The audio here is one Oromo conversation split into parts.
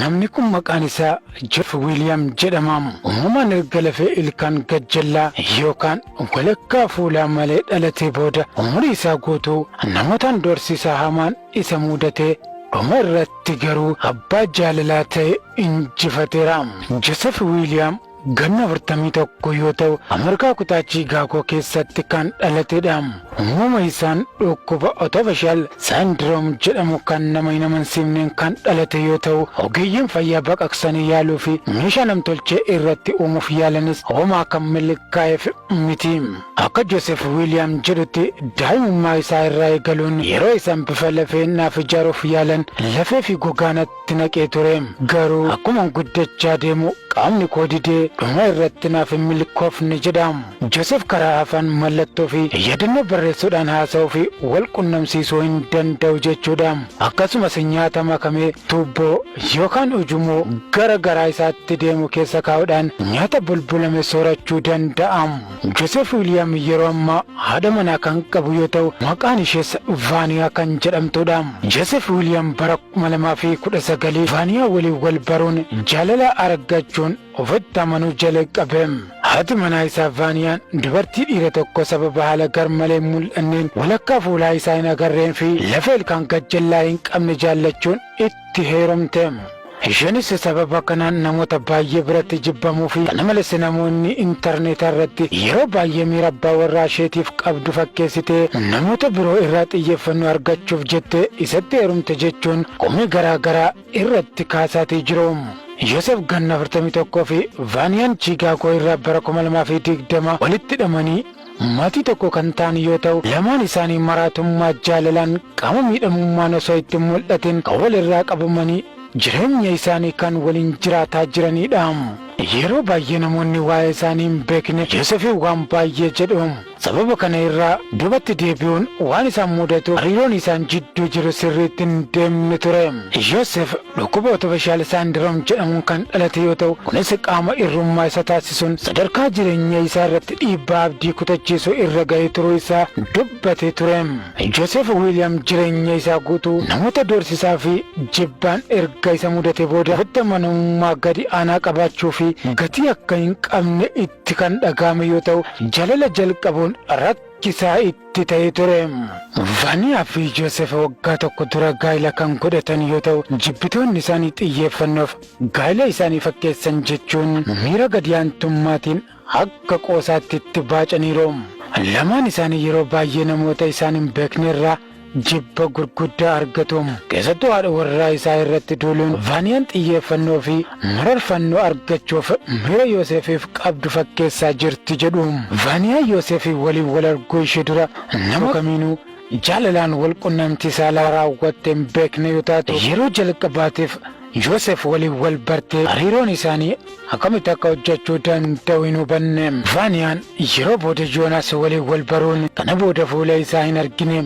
namni kun maqaan isaa Jeff William jedhama. Uumamaan erga lafee ilkaan gajjallaa yookaan walakkaa fuulaa malee dhalatee booda umurii isaa guutuu namootaan doorsisaa hamaan isa mudatee dhuma irratti garuu abbaa jaalalaa ta'e injifateera. Joseph William ganna 41 yoo ta'u Ameerikaa kutaa Chicago keessatti kan dhalatedha. Uumama isaan dhukkuba Otofashal Syndrome jedhamu kan nama hin amansiifneen kan dhalate yoo ta'u ogeeyyiin fayyaa baqaqsanii yaaluu fi meeshaa namtolchee irratti uumuuf yaalanis homaa kan milkaa'eef miti. Akka Joseph William jedhutti daa'imummaa isaa irraa eegaluun yeroo isaan bifa lafee naaf ijaaruuf yaalan lafee fi gogaanatti naqee ture. Garuu akkuma guddachaa deemu qaamni koo didee dhuma irratti naaf hin milkoofne jedhama. Joseph karaa afaan mallattoo fi yaadannoo barreessuudhaan haasa'uu fi wal qunnamsiisuu hin danda'u jechuudha. Akkasumas nyaata makamee tuubboo yookaan ujummoo gara garaa isaatti deemu keessa kaa'uudhaan nyaata bulbulame soorachuu danda'a. Joseph William yeroo ammaa haadha manaa kan qabu yoo ta'u maqaan ishees Vaaniyaa kan jedhamtudha. Joseph William bara 2019 Vaaniyaa waliin wal baruun jaalala argachuun ofitti amanuu jalqabe. Haati manaa isaa Vaaniyaan dubartii dhiira tokko sababa haala garmalee mul'anneen walakkaa fuulaa isaa hin agarreen fi lafa ilkaan gajjallaa hin qabne jaallachuun itti heerumte. Isheenis sababa kanaan namoota baay'ee biratti jibbamuu fi kana malees namoonni intarneetaa irratti yeroo baay'ee miira abbaa warraa isheetiif qabdu fakkeessitee namoota biroo irraa xiyyeeffannoo argachuuf jettee isatti heerumte jechuun komii garaa garaa irratti kaasaatii jiru. Joseph ganna 41 fi Vaaniyaan Chicago irraa bara 2020 walitti hidhamanii maatii tokko kan ta'an yoo ta'u lamaan isaanii maraatummaa jaalalaan qaama miidhamummaan osoo itti mul'atin kan wal irraa qabamanii jireenya isaanii kan waliin jiraataa jiranidha. Yeroo baay'ee namoonni waa'ee isaanii hin beekne Joseph waan baay'ee jedhu. Sababa kana irraa dubatti deebi'uun waan isaan mudatu hariiroon isaan jidduu jiru sirriitti hin deemne ture. Joseph dhukkuba Otofashal Syndrome jedhamuun kan dhalate yoo ta'u kunis qaama irrummaa isa taasisuun sadarkaa jireenya isaa irratti dhiibbaa abdii kutachiisu irra ga'ee turuu isaa dubbatee ture. Joseph William jireenya isaa guutuu namoota doorsisaa fi jibbaan erga isa mudate booda ofitti amanamummaa gadi aanaa qabaachuu fi gatii akka hin qabne itti kan dhagahame yoo ta'u jaalala jalqabuun rakkisaa itti ta'ee ture. Vaaniyaa fi Joseph waggaa tokko dura gaa'ila kan godhatan yoo ta'u jibbitoonni isaanii xiyyeeffannoof gaa'ila isaanii fakkeessan jechuun miira gadi aantummaatiin akka qoosaatti itti baacaniiru. Lamaan isaanii yeroo baay'ee namoota isaan hin beekne irraa jibba gurguddaa argatu. Keessattuu haadha warraa isaa irratti duuluun Vaaniyaan xiyyeeffannoo fi mararfannoo argachuuf miira Yoosefiif qabdu fakkeessaa jirti jedhu. Vaaniyaa Yoosefii waliin wal arguu ishee dura nama kamiinuu jaalalaan wal qunnamtii saalaa raawwattee hin beekne yoo taatu yeroo jalqabaatiif Yoosef waliin wal bartee hariiroon isaanii akkamitti akka hojjechuu danda'u hin hubanne. Vaaniyaan yeroo booda Joonaas waliin wal baruun kana booda fuula isaa hin argine.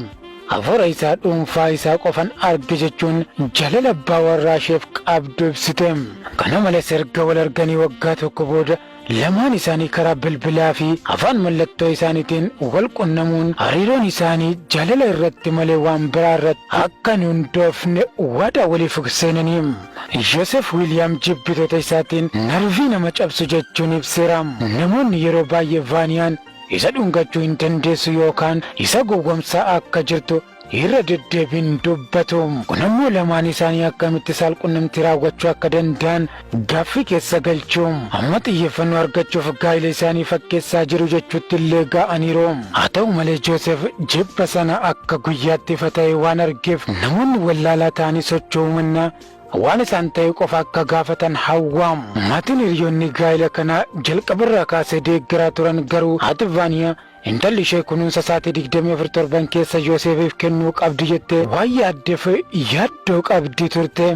Hafuura isaa dhuunfaa isaa qofan arge jechuun jaalala abbaa warraa isheef qabdu ibsite. Kana malees erga wal arganii waggaa tokko booda lamaan isaanii karaa bilbilaa fi afaan mallattoo isaaniitiin wal qunnamuun hariiroon isaanii jaalala irratti malee waan biraa irratti akka hin hundoofne waadaa waliif seenanii. Joseph William jibbitoota isaatiin narvii nama cabsu jechuun ibseera. Namoonni yeroo baay'ee Vaaniyaan isa dhungachuu hin dandeessu yookaan isa gowwomsaa akka jirtu irra deddeebiin dubbatu. Kun ammoo lamaan isaanii akkamitti saalqunnamtii raawwachuu akka danda'an gaaffii keessa galchuu. Amma xiyyeeffannoo argachuuf gaa'ila isaanii fakkeessaa jiru jechuutti illee ga'aniiru. Haa ta'u malee Joseph jibba sana akka guyyaatti ifa ta'e waan argeef namoonni wallaalaa ta'anii socho'uu mannaa waan isaan ta'e qofa akka gaafatan hawwaamu. Maatiin hiriyoonni gaa'ila kanaa jalqabarraa kaasee deeggaraa turan garuu haati Vaaniyaa intalli ishee kunuunsa sa'aatii 24 keessa Yoosefiif kennuu qabdi jettee waan yaaddeef yaaddoo qabdi turte.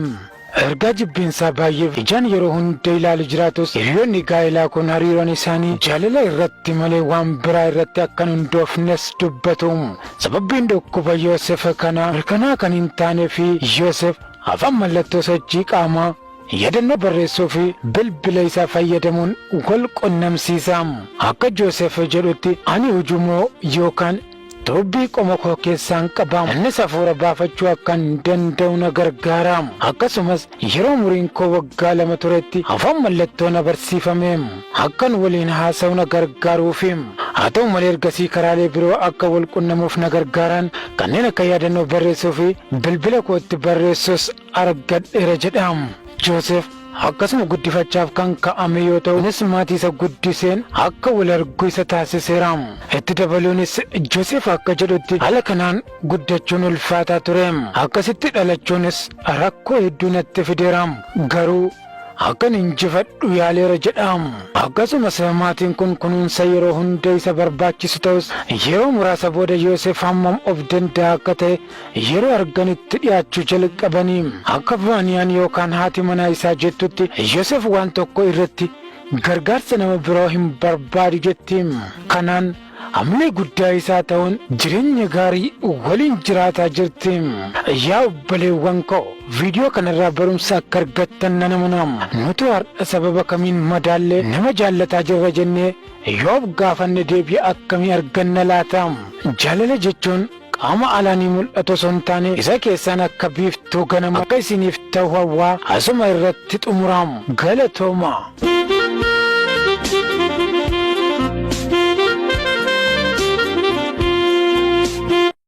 Ergaa jibbiinsaa baay'eef ijaan yeroo hunda ilaalu jiraatus hiriyoonni gaa'ilaa kun hariiroon isaanii jaalala irratti malee waan biraa irratti akka hin hundoofnes dubbatu. Sababbiin dhukkuba Yoosef kanaa mirkanaa kan hin taanee fi Yoosef afaan mallattoo sochii qaamaa yaadannoo barreessuu fi bilbila isaa fayyadamuun wal qunnamsiisa. Akka Joosef jedhutti ani ujumoo yookaan dubbii qoma koo keessaan qabaam innis hafuura baafachuu akkan danda'u na gargaaraam akkasumas yeroo umuriin koo waggaa 2 turetti afaan mallattoo na barsiifameem akkan waliin haasa'u na gargaaruufim haa ta'u malee ergasii karaalee biroo akka wal qunnamuuf na gargaaran kanneen akka yaadannoo barreessuu fi bilbila kootti barreessus argadheera jedhaam Joosef akkasuma guddifachaaf kan ka'ame yoo ta'u innis maatii isa guddiseen akka wal argu isa taasiseeraam itti dabaluunis Joosef akka jedhutti haala kanaan guddachuun ulfaataa tureem akkasitti dhalachuunis rakkoo hedduu natti fideeraam garuu akkan injifadhu yaaleera jedhaam akkasumas maatiin kun kunuunsa yeroo hunda isa barbaachisu ta'us yeroo muraasa booda Yoosef hammam of danda'a akka ta'e yeroo arganitti dhiyaachuu jalqabaniim akka Vaaniyaan yookaan haati manaa isaa jettutti Yoosef waan tokko irratti gargaarsa nama biroo hin barbaadu jettiim kanaan amlee guddaa isaa ta'uun jireenya gaarii waliin jiraataa jirtiim yaa obboleewwan koo viidiyoo kanarraa barumsa akka argattan nan amanaam nuti har'a sababa kamiin madaallee nama jaallataa jirra jennee yoo gaafanne deebii akkamii arganna laataam jaalala jechuun qaama alaanii mul'atu osoo hin taane isa keessaan akka biiftuu ganama akka isiniif ta'u hawwaa asuma irratti xumuraam galatoomaa.